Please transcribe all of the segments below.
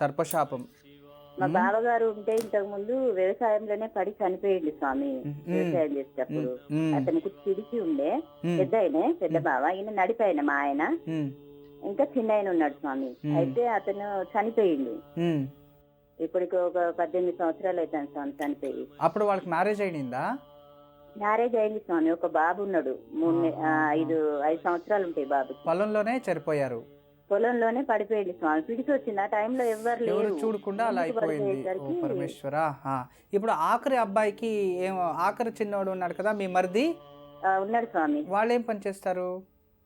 సర్పశాపం. మా బావగారు ఉంటే ఇంతకు ముందు వ్యవసాయంలోనే పడి చనిపోయింది స్వామి. వ్యవసాయం చేసేటప్పుడు అతనికి చిడికి ఉండే. పెద్ద బావ, ఈయన నడిపాయన మా ఆయన, ఇంకా చిన్న ఆయన ఉన్నాడు స్వామి. అయితే అతను చనిపోయింది. ఇప్పటికి ఒక 18 సంవత్సరాలు అవుతాను స్వామి చనిపోయి. అప్పుడు వాళ్ళకి మ్యారేజ్ అయిందా? మ్యారేజ్ అయింది స్వామి. ఒక బాబు ఉన్నాడు. 5 సంవత్సరాలు ఉంటాయి బాబు. పొలంలోనే చనిపోయారు. పొలంలోనే పడిపోయింది స్వామి. పిడిచి వచ్చింది. ఆ టైంలో ఎవరు చూడకుండా అలా అయిపోయింది. పరమేశ్వర. ఇప్పుడు ఆఖరి అబ్బాయికి ఆఖరి చిన్నోడు ఉన్నాడు కదా మీ మరిది, ఉన్నాడు స్వామి. వాళ్ళు ఏం పని చేస్తారు?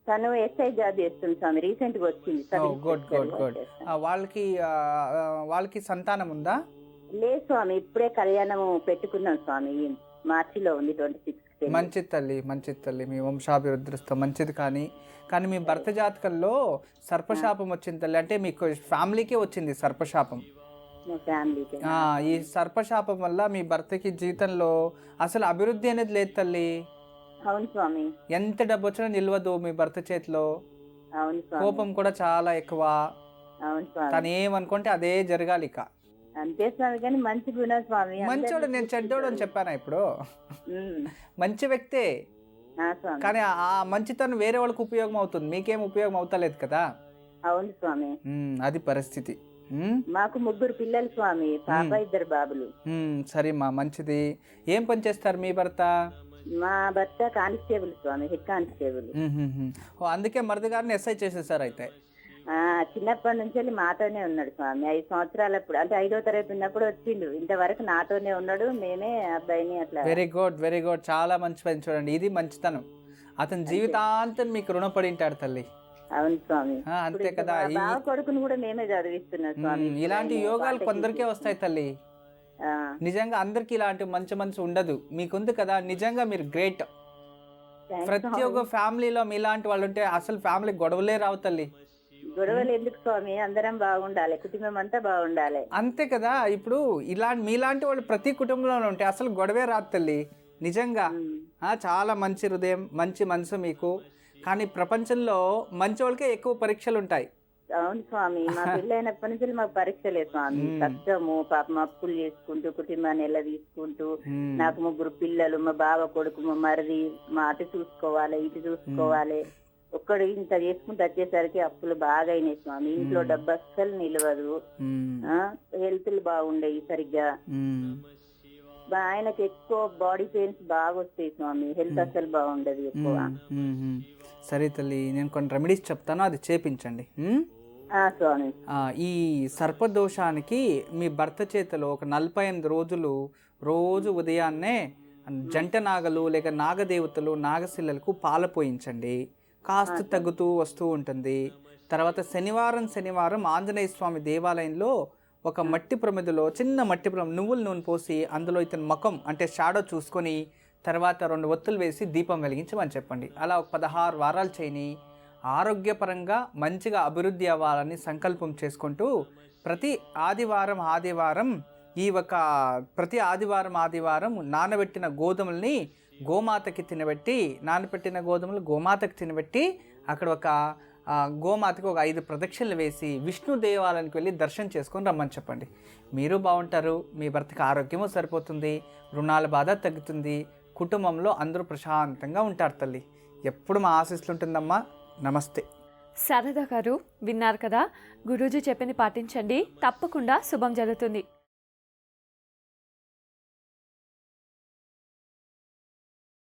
తను ఎస్ఐ జాబ్ చేస్తుంది స్వామి. రీసెంట్ గా వచ్చింది. గుడ్. వాళ్ళకి సంతానం ఉందా? లేదు స్వామి, ఇప్పుడే కళ్యాణం పెట్టుకున్నాం స్వామి. మార్చిలో ఉంది 26. మంచిది తల్లి, మీ వంశాభివృద్ధితో మంచిది. కానీ మీ భర్త జాతకంలో సర్పశాపం వచ్చింది తల్లి. అంటే మీకు ఫ్యామిలీకే వచ్చింది సర్పశాపం. ఈ సర్పశాపం వల్ల మీ భర్తకి జీవితంలో అసలు అభివృద్ధి అనేది లేదు తల్లి. అవును స్వామి. ఎంత డబ్బు వచ్చినా నిల్వదు మీ భర్త చేతిలో. అవును స్వామి. కోపం కూడా చాలా ఎక్కువ. అవును స్వామి. తను ఏమనుకుంటే అదే జరగాలి. ఇక అంతే స్వామి. కానీ మంచి గుణ స్వామి. మంచోడు, నేను చెడ్డోడు అని చెప్పానా ఇప్పుడు? మంచి వ్యక్తే, కానీ ఆ మంచితనం వేరే వాళ్ళకి ఉపయోగం అవుతుంది, మీకేం ఉపయోగం అవుతలేదు కదా. అవును స్వామి. అది పరిస్థితి. మాకు 3 పిల్లలు స్వామి. పాప 2 బాబులు. సరే మా మంచిది. ఏం పని చేస్తారు మీ భర్త? మా భర్త కానిస్టేబుల్ స్వామి, హెడ్ కానిస్టేబుల్. అందుకే మరిది గారిని ఎస్ఐ చేసేసారు. అయితే చిన్నప్పటి నుంచి మాతోనే ఉన్నాడు స్వామి. 5 సంవత్సరాలప్పుడు, అంటే 5వ తరగతి ఉన్నప్పుడు వచ్చిండు. ఇంతవరకు నాతోనే ఉన్నాడు. నేనే అబ్బాయిని అట్లా. Very good. చాలా మంచి పని. చూడండి, ఇది మంచితనం. అతని జీవితాంతం మీకు రుణపడి ఉంటాడు తల్లి. అవును స్వామి. అంతే కదా. బావ కొడుకును కూడా మేమే చదివిస్తున్నాం స్వామి. ఇలాంటి యోగాలు కొందరికే వస్తాయి తల్లి. నిజంగా అందరికి ఇలాంటి మంచి ఉండదు. మీకుంది కదా, నిజంగా మీరు గ్రేట్. ప్రతి ఒక్క ఫ్యామిలీలో మీలాంటి వాళ్ళు ఉంటే అసలు ఫ్యామిలీ గొడవలే రావు తల్లి. గొడవలు ఎందుకు స్వామి? అందరం బాగుండాలి, కుటుంబం అంతా బాగుండాలి. అంతే కదా. ఇప్పుడు మీలాంటి వాళ్ళు ప్రతి కుటుంబంలో ఉంటే అసలు గొడవే రాదు తల్లి. నిజంగా చాలా మంచి హృదయం, మంచి మనసు మీకు. కానీ ప్రపంచంలో మంచి వాళ్ళకే ఎక్కువ పరీక్షలు ఉంటాయి. అవును స్వామి. మా పెళ్ళైనప్పటి నుంచి మాకు పరీక్షలే స్వామి. కష్టము, పాపం అప్పులు చేసుకుంటూ కుటుంబాన్ని ఎలా తీసుకుంటూ. నాకు 3 పిల్లలు, మా బావ కొడుకు, మా మరిది, మా అటు చూసుకోవాలి, ఇటు చూసుకోవాలి. ఒక్కడు ఇంత చేసుకుంటూ వచ్చేసరికి అప్పులు బాగా అయినాయి స్వామి. ఇంట్లో డబ్బు అస్సలు నిలవదు. హెల్త్లు బాగుండేవి సరిగ్గా. ఆయనకి ఎక్కువ బాడీ పెయిన్స్ బాగా వస్తాయి స్వామి. హెల్త్ అస్సలు బాగుండదు ఎక్కువ. సరే తల్లి, నేను కొన్ని రెమెడీస్ చెప్తాను, అది చేపించండి స్వామి. ఈ సర్పదోషానికి మీ భర్త చేతిలో ఒక 48 రోజులు రోజు ఉదయాన్నే జంట నాగలు లేక నాగదేవతలు, నాగశిల్లలకు పాలు పోయించండి. కాస్త తగ్గుతూ వస్తూ ఉంటుంది. తర్వాత శనివారం ఆంజనేయ స్వామి దేవాలయంలో ఒక మట్టి ప్రమిదలో, చిన్న మట్టి ప్రమిద, నువ్వుల నూనె పోసి అందులో ఇతని ముఖం అంటే షాడో చూసుకొని తర్వాత 2 ఒత్తులు వేసి దీపం వెలిగించమని చెప్పండి. అలా ఒక 16 వారాలు చేయని ఆరోగ్యపరంగా మంచిగా అభివృద్ధి అవ్వాలని సంకల్పం చేసుకుంటూ ప్రతి ఆదివారం ప్రతి ఆదివారం నానబెట్టిన గోధుమల్ని గోమాతకి తినబెట్టి, నానబెట్టిన గోధుమలు గోమాతకి తినబెట్టి అక్కడ ఒక గోమాతకి ఒక 5 ప్రదక్షిణలు వేసి విష్ణు దేవాలయానికి వెళ్ళి దర్శనం చేసుకొని రమ్మని చెప్పండి. మీరు బాగుంటారు, మీ భర్తకి ఆరోగ్యము సరిపోతుంది, రుణాల బాధ తగ్గుతుంది, కుటుంబంలో అందరూ ప్రశాంతంగా ఉంటారు తల్లి. ఎప్పుడు మా ఆశీస్సులు ఉంటుందమ్మా. నమస్తే. శారద గారు విన్నారు కదా, గురూజీ చెప్పింది పాటించండి, తప్పకుండా శుభం జరుగుతుంది.